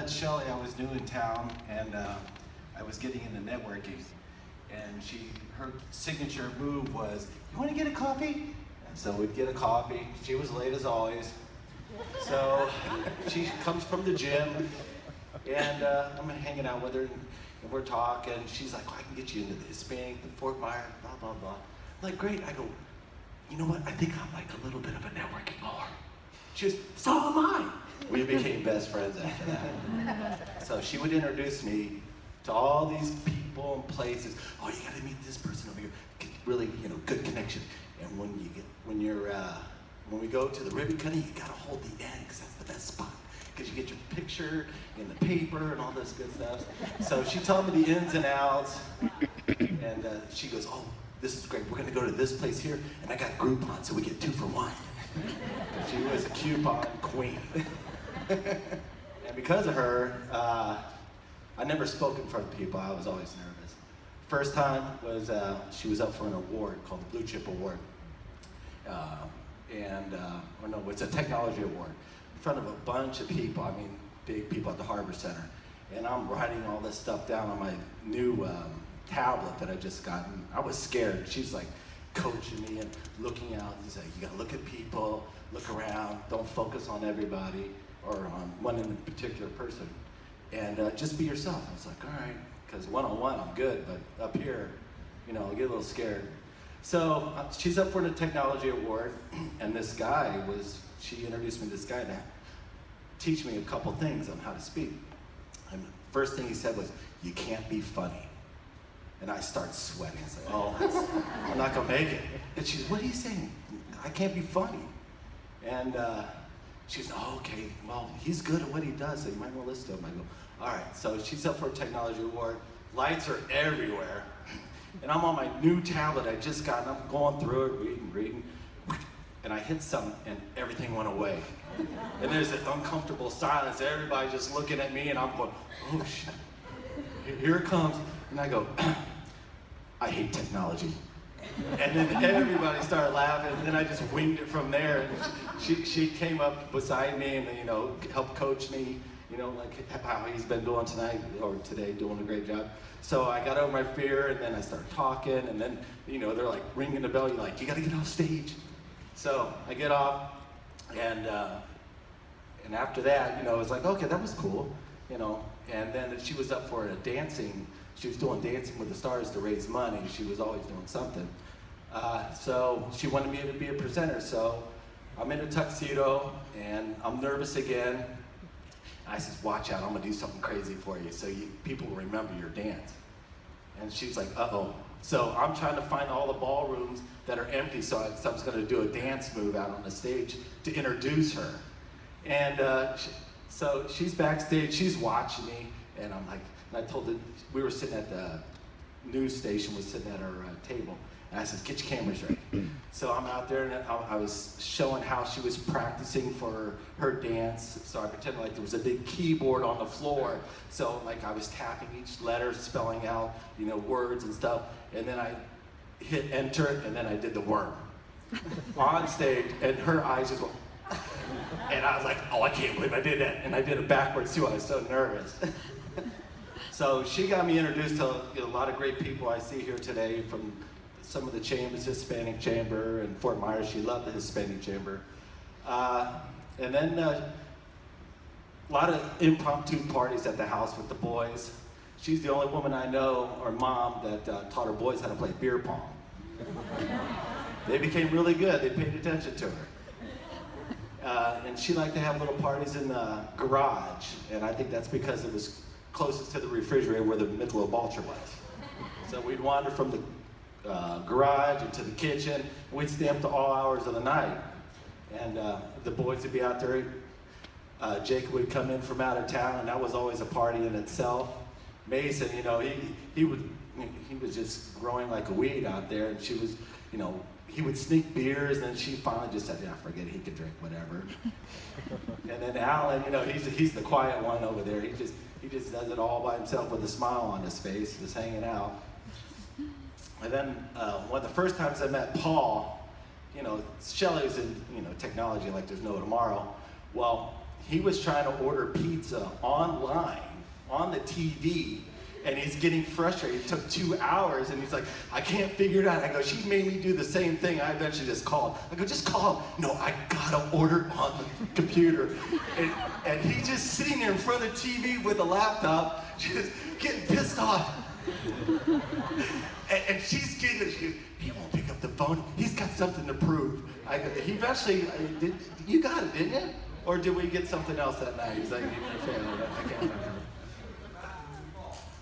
met Shelly. I was new in town, and I was getting into networking. And her signature move was, "You want to get a coffee?" And so we'd get a coffee. She was late as always. So she comes from the gym, and I'm hanging out with her, and we're talking. She's like, "Oh, I can get you into the Hispanic, the Fort Myers, blah, blah, blah." I'm like, "Great." I go, "You know what? I think I'm like a little bit of a networking whore." She goes, "So am I." We became best friends after that. So she would introduce me to all these people and places. "Oh, you gotta meet this person over here. Get really, good connection. And when we go to the ribbon cutting, you gotta hold the end, because that's the best spot. Because you get your picture in the paper and all this good stuff." So she told me the ins and outs, and she goes, "Oh, this is great. We're gonna go to this place here, and I got Groupon, so we get 2 for 1. She was a coupon queen. And because of her, I never spoke in front of people. I was always nervous. First time was she was up for an award called the Blue Chip Award. It's a technology award in front of a bunch of people. I mean, big people at the Harbor Center. And I'm writing all this stuff down on my new tablet that I just gotten. I was scared. She's like coaching me and looking out. He's like, "You gotta look at people, look around, don't focus on everybody or on one in particular person, and just be yourself." I was like, "All right," because one-on-one I'm good, but up here, I get a little scared. So she's up for the technology award, and she introduced me to this guy to teach me a couple things on how to speak. And the first thing he said was, "You can't be funny." And I start sweating. It's like, "Oh, I'm not gonna make it." And she's, "What are you saying? I can't be funny." And she's, "Oh, okay, well, he's good at what he does, so you might want to listen to him." I go, "All right." So she's up for a technology award. Lights are everywhere. And I'm on my new tablet I just got, and I'm going through it, reading. And I hit something, and everything went away. And there's an uncomfortable silence. Everybody just looking at me, and I'm going, "Oh, shit. Here it comes." And I go, "I hate technology." And then everybody started laughing, and then I just winged it from there. And she came up beside me and helped coach me, like how he's been doing tonight or today, doing a great job. So I got over my fear, and then I started talking, and then they're like ringing the bell. You're like, "You got to get off stage." So I get off, and after that, it was like, okay, that was cool, And then she was up for a dancing. She was doing Dancing with the Stars to raise money. She was always doing something. So she wanted me to be a presenter. So I'm in a tuxedo, and I'm nervous again. And I says, "Watch out, I'm gonna do something crazy for you so people will remember your dance." And she's like, "Uh-oh." So I'm trying to find all the ballrooms that are empty, so I was gonna do a dance move out on the stage to introduce her. And so she's backstage, she's watching me, and I'm like, and I told her, we were sitting at the news station, was sitting at our table, and I said, "Get your cameras ready." So I'm out there, and I was showing how she was practicing for her dance. So I pretended like there was a big keyboard on the floor. So like I was tapping each letter, spelling out, words and stuff. And then I hit enter, and then I did the worm on stage, and her eyes just went, and I was like, "Oh, I can't believe I did that." And I did it backwards too. I was so nervous. So she got me introduced to a lot of great people I see here today from some of the chambers, Hispanic Chamber and Fort Myers. She loved the Hispanic Chamber. And then a lot of impromptu parties at the house with the boys. She's the only woman I know, or mom, that taught her boys how to play beer pong. They became really good. They paid attention to her. And she liked to have little parties in the garage, and I think that's because it was closest to the refrigerator where the Michelob Ultra was. So we'd wander from the garage into the kitchen, and we'd stay up to all hours of the night. And the boys would be out there. Jacob would come in from out of town, and that was always a party in itself. Mason, he was just growing like a weed out there, and she was, he would sneak beers, and then she finally just said, "Yeah, forget it, he could drink whatever." And then Alan, he's the quiet one over there. He just does it all by himself with a smile on his face, just hanging out. And then one of the first times I met Paul, Shelly's in technology like there's no tomorrow. Well, he was trying to order pizza online on the TV, and he's getting frustrated. It took 2 hours, and he's like, I can't figure it out. I go, she made me do the same thing. I eventually just called. I go, just call. No, I gotta order on the computer. And he's just sitting there in front of the TV with a laptop, just getting pissed off. And she's getting, he won't pick up the phone. He's got something to prove. He eventually, you got it, didn't you? Or did we get something else that night? He's like, I can't remember.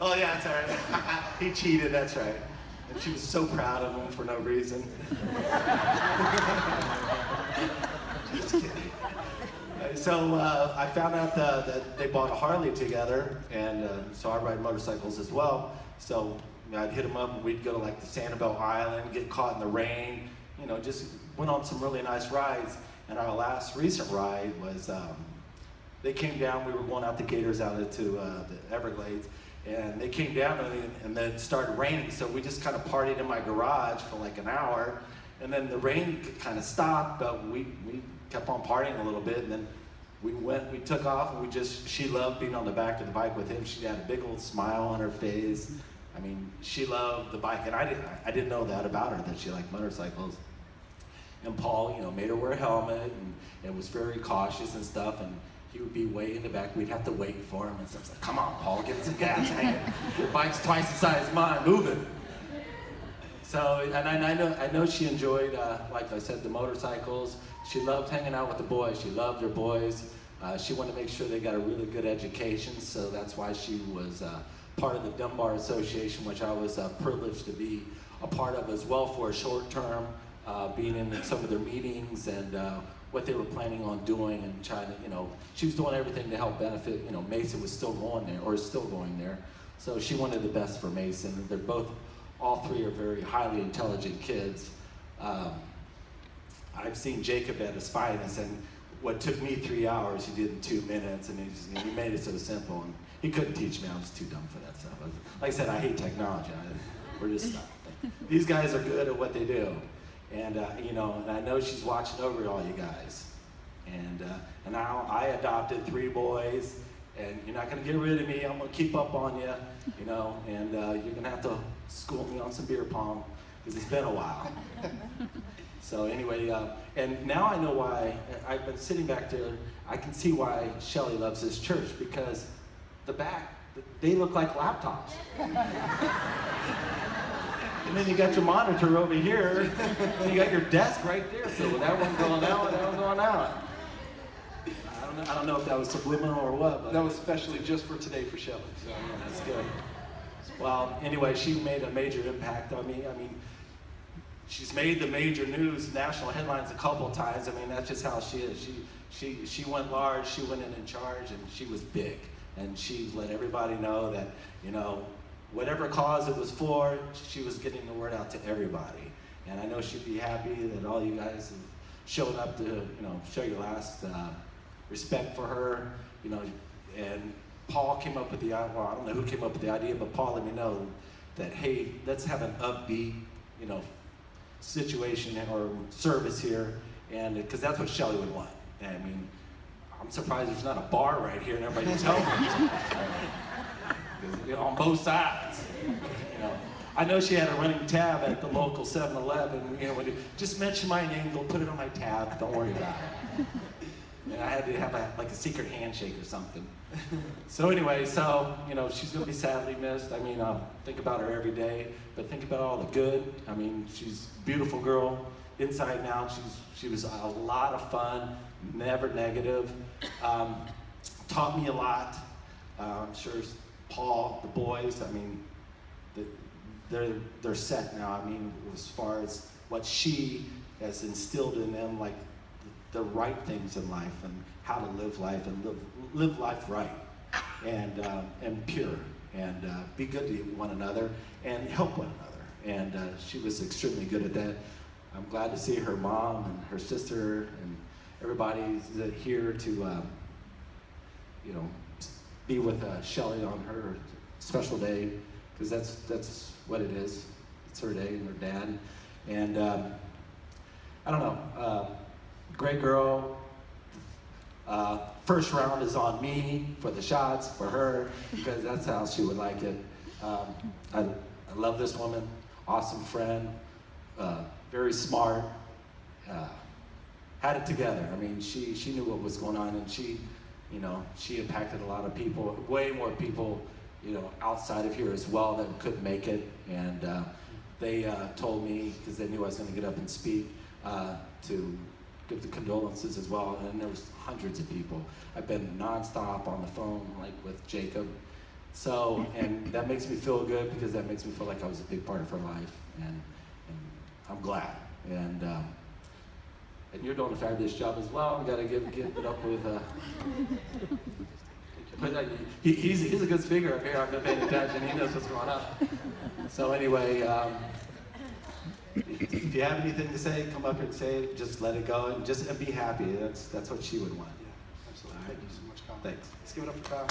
Oh yeah, that's all right. He cheated, that's right. And she was so proud of him for no reason. Just kidding. So I found out that they bought a Harley together, and so I ride motorcycles as well. So I'd hit him up, and we'd go to like the Sanibel Island, get caught in the rain, just went on some really nice rides. And our last recent ride was, they came down, we were going out the Gators out into the Everglades, and they came down and then it started raining, so we just kind of partied in my garage for like an hour, and then the rain kind of stopped, but we kept on partying a little bit, and then we took off, and she loved being on the back of the bike with him. She had a big old smile on her face. I mean, she loved the bike, and I didn't know that about her, that she liked motorcycles. And Paul, made her wear a helmet and was very cautious and stuff, and he would be way in the back. We'd have to wait for him and stuff. Like, come on, Paul, get some gas, hang it. Your bike's twice the size of mine, move it. So, and I know she enjoyed, like I said, the motorcycles. She loved hanging out with the boys. She loved her boys. She wanted to make sure they got a really good education, so that's why she was part of the Dunbar Association, which I was privileged to be a part of as well for a short term, being in some of their meetings and what they were planning on doing, and trying to, she was doing everything to help benefit, Mason was still going there, or is still going there. So she wanted the best for Mason. All three are very highly intelligent kids. I've seen Jacob at his finest, and what took me 3 hours, he did in 2 minutes, and he made it so simple. And he couldn't teach me. I was too dumb for that stuff. Like I said, I hate technology. We're just stuck. These guys are good at what they do. And and I know she's watching over all you guys. And now I adopted 3 boys, and you're not gonna get rid of me. I'm gonna keep up on you, and you're gonna have to school me on some beer pong, because it's been a while. So anyway, and now I know why. I've been sitting back there. I can see why Shelly loves this church, because the back, they look like laptops. And then you got your monitor over here, and you got your desk right there. So that one going out, that one going out. I don't know if that was subliminal or what, but that was specially just for today for Shelly. So that's good. Well, anyway, she made a major impact on me. I mean, she's made the major news, national headlines a couple times. I mean, that's just how she is. She went large, she went in charge, and she was big. And she let everybody know that, whatever cause it was for, she was getting the word out to everybody. And I know she'd be happy that all you guys have shown up to, show your last respect for her, and Paul came up with the idea, well, I don't know who came up with the idea, but Paul let me know that, hey, let's have an upbeat, situation or service here, and because that's what Shelly would want. And I mean, I'm surprised there's not a bar right here and everybody's helping. On both sides. I know she had a running tab at the local 7-Eleven. When you just mention my name, they'll put it on my tab. Don't worry about it. And I had to have a secret handshake or something. So anyway, she's gonna be sadly missed. I mean, think about her every day, but think about all the good. I mean, she's a beautiful girl, inside and out. She was a lot of fun, never negative. Taught me a lot. I'm sure Paul, the boys, I mean, they're set now. I mean, as far as what she has instilled in them, like the right things in life and how to live life and live life right and pure and be good to one another and help one another. And she was extremely good at that. I'm glad to see her mom and her sister and everybody's here to, be with Shelly on her special day, because that's what it is. It's her day and her dad. And I don't know, great girl, first round is on me for the shots, for her, because that's how she would like it. I love this woman, awesome friend, very smart, had it together. I mean, she knew what was going on, and she impacted a lot of people, way more people, outside of here as well that couldn't make it. And they told me, because they knew I was going to get up and speak, to give the condolences as well. And there was hundreds of people. I've been nonstop on the phone, like with Jacob. So, and that makes me feel good, because that makes me feel like I was a big part of her life, and I'm glad. And you're doing a fabulous job as well. We got to give it up with. But he's a good speaker up here. I've been paying attention. He knows what's going on. So anyway, if you have anything to say, come up here and say it. Just let it go and be happy. That's what she would want. Yeah, absolutely. Thank you so much, Colin. Thanks. Let's give it up for Kyle.